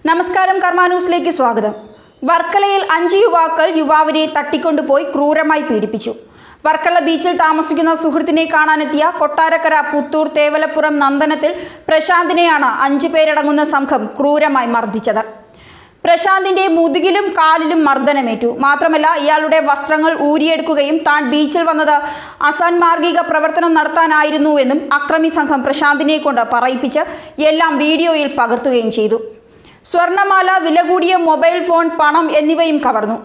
നമസ്കാരം കർമ്മ ന്യൂസിലേക്ക് സ്വാഗതം. വർക്കലയിൽ 5 യുവാക്കൾ യുവാവിനെ തട്ടിക്കൊണ്ടുപോയി ക്രൂരമായി പീഡിപ്പിച്ചു. വർക്കല ബീച്ചിൽ താമസിക്കുന്ന സുഹൃത്തിനെ കാണാനെത്തിയ കൊട്ടാരക്കര പുത്തൂർ തേവലപ്പുറം നന്ദനത്തിൽ പ്രശാന്തിനെയാണ് 5 പേരടങ്ങുന്ന സംഘം ക്രൂരമായി മർദ്ദിച്ചത്. പ്രശാന്തിന്റെ മുതുകിലും കാലിലും മർദ്ദനമേറ്റു. മാത്രമല്ല, ഇയാളുടെ വസ്ത്രങ്ങൾ ഊരിയെടുക്കുകയും താൻ ബീച്ചിൽ വന്നത് അസാൻമാർഗിക പ്രവർത്തനം നടത്താനായിരുന്നുവെന്നും അക്രമി സംഘം പ്രശാന്തിനെ കൊണ്ട് പറയിപ്പിച്ച് എല്ലാം വീഡിയോയിൽ പകർത്തുകയും ചെയ്തു. സ്വർണമാല, വില കൂടിയ മൊബൈൽ ഫോൺ, പണം എന്നിവയും കവർന്നു.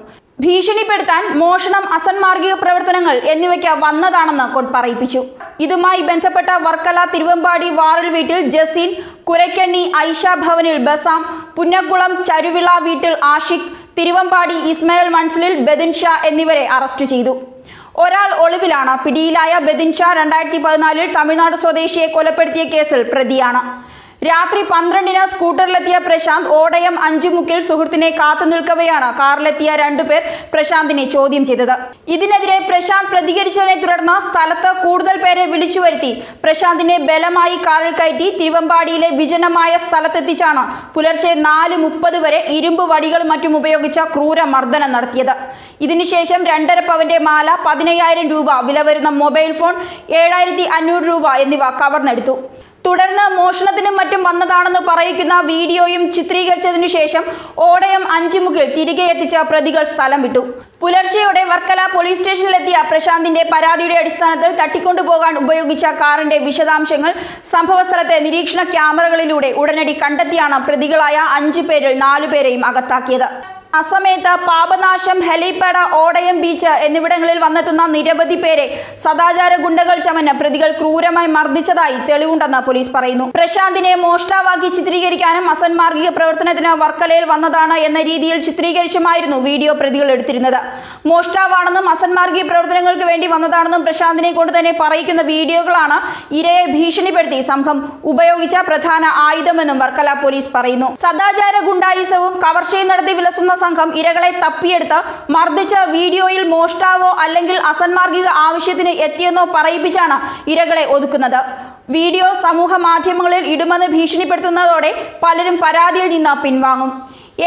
ഭീഷണിപ്പെടുത്താൻ മോഷണം, അസാൻമാർഗിക പ്രവർത്തനങ്ങൾ എന്നിവയ്ക്ക് വന്നതാണെന്ന് പറയിപ്പിച്ചു. ഇതുമായി ബന്ധപ്പെട്ട വർക്കല തിരുവമ്പാടി വാറൽ വീട്ടിൽ ജസീൻ, കുരയ്ക്കണ്ണി ഐഷ ഭവനിൽ ബസാം, പുന്നക്കുളം ചരുവിള വീട്ടിൽ ആഷിഖ്, തിരുവമ്പാടി ഇസ്മായിൽ മൻസിലിൽ ബദിൻ ഷാ എന്നിവരെ അറസ്റ്റ് ചെയ്തു. ഒരാൾ ഒളിവിലാണ്. പിടിയിലായ ബദിൻ ഷാ 2014 തമിഴ്നാട് സ്വദേശിയെ കൊലപ്പെടുത്തിയ കേസിൽ പ്രതിയാണ്. രാത്രി 12-ന് സ്കൂട്ടറിലെത്തിയ പ്രശാന്ത് ഓടയം 5 മുക്കിൽ സുഹൃത്തിനെ കാത്തു നിൽക്കവെയാണ് കാറിലെത്തിയ 2 പേർ പ്രശാന്തിനെ ചോദ്യം ചെയ്തത്. ഇതിനെതിരെ പ്രശാന്ത് പ്രതികരിച്ചതിനെ തുടർന്ന് സ്ഥലത്ത് കൂടുതൽ പേരെ വിളിച്ചു വരുത്തി പ്രശാന്തിനെ ബലമായി കാറിൽ കയറ്റി തിരുവമ്പാടിയിലെ വിജനമായ സ്ഥലത്തെത്തിച്ചാണ് പുലർച്ചെ 4:30 വരെ ഇരുമ്പ് വടികളും മറ്റും ഉപയോഗിച്ച ക്രൂര മർദ്ദനം നടത്തിയത്. ഇതിനുശേഷം 2.5 പവന്റെ മാല, 15,000 രൂപ വില വരുന്ന മൊബൈൽ ഫോൺ, 7,500 രൂപ എന്നിവ കവർന്നെടുത്തു. തുടർന്ന് മോഷണത്തിനും മറ്റും വന്നതാണെന്ന് പറയിക്കുന്ന വീഡിയോയും ചിത്രീകരിച്ചതിനു ശേഷം ഓടയം 5 മുക്കിൽ തിരികെ എത്തിച്ച പ്രതികൾ സ്ഥലം വിട്ടു. പുലർച്ചെയോടെ വർക്കല പോലീസ് സ്റ്റേഷനിലെത്തിയ പ്രശാന്തിന്റെ പരാതിയുടെ അടിസ്ഥാനത്തിൽ തട്ടിക്കൊണ്ടുപോകാൻ ഉപയോഗിച്ച കാറിന്റെ വിശദാംശങ്ങൾ സംഭവസ്ഥലത്തെ നിരീക്ഷണ ക്യാമറകളിലൂടെ ഉടനടി കണ്ടെത്തിയാണ് പ്രതികളായ 5 പേരിൽ 4 പേരെയും അകത്താക്കിയത്. അസമയത്ത് പാപനാശം, ഹെലിപ്പാഡ്, ഓടയം ബീച്ച് എന്നിവിടങ്ങളിൽ വന്നെത്തുന്ന നിരവധി പേരെ സദാചാര ഗുണ്ടകൾ ചമഞ്ഞ് പ്രതികൾ ക്രൂരമായി മർദ്ദിച്ചതായി തെളിവുണ്ടെന്ന് പോലീസ് പറയുന്നു. പ്രശാന്തിനെ മോഷ്ടാവാക്കി ചിത്രീകരിക്കാനും അസാൻമാർഗിക പ്രവർത്തനത്തിന് വർക്കലയിൽ വന്നതാണ് എന്ന രീതിയിൽ ചിത്രീകരിച്ചുമായിരുന്നു വീഡിയോ പ്രതികൾ എടുത്തിരുന്നത്. മോഷ്ടാവാണെന്നും അസാൻമാർഗിക പ്രവർത്തനങ്ങൾക്ക് വേണ്ടി വന്നതാണെന്നും പ്രശാന്തിനെ കൊണ്ട് തന്നെ പറയിക്കുന്ന വീഡിയോകളാണ് ഇരയെ ഭീഷണിപ്പെടുത്തി സംഘം ഉപയോഗിച്ച പ്രധാന ആയുധമെന്നും വർക്കല പോലീസ് പറയുന്നു. സദാചാര ഗുണ്ടായിസവും കവർച്ചയും നടത്തി വിലസുന്ന സംഘം ഇരകളെ തപ്പിയെടുത്ത് മർദ്ദിച്ച വീഡിയോയിൽ മോഷ്ടാവോ അല്ലെങ്കിൽ അസാൻമാർഗിക ആവശ്യത്തിന് എത്തിയെന്നോ പറയിപ്പിച്ചാണ് ഇരകളെ ഒതുക്കുന്നത്. വീഡിയോ സമൂഹ മാധ്യമങ്ങളിൽ ഇടുമെന്ന് ഭീഷണിപ്പെടുത്തുന്നതോടെ പലരും പരാതിയിൽ നിന്ന് പിൻവാങ്ങും.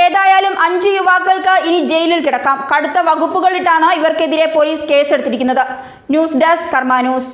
ഏതായാലും 5 യുവാക്കൾക്ക് ഇനി ജയിലിൽ കിടക്കാം. കടുത്ത വകുപ്പുകളിട്ടാണ് ഇവർക്കെതിരെ പോലീസ് കേസെടുത്തിരിക്കുന്നത്. ന്യൂസ് ഡെസ്ക് കർമ്മ ന്യൂസ്.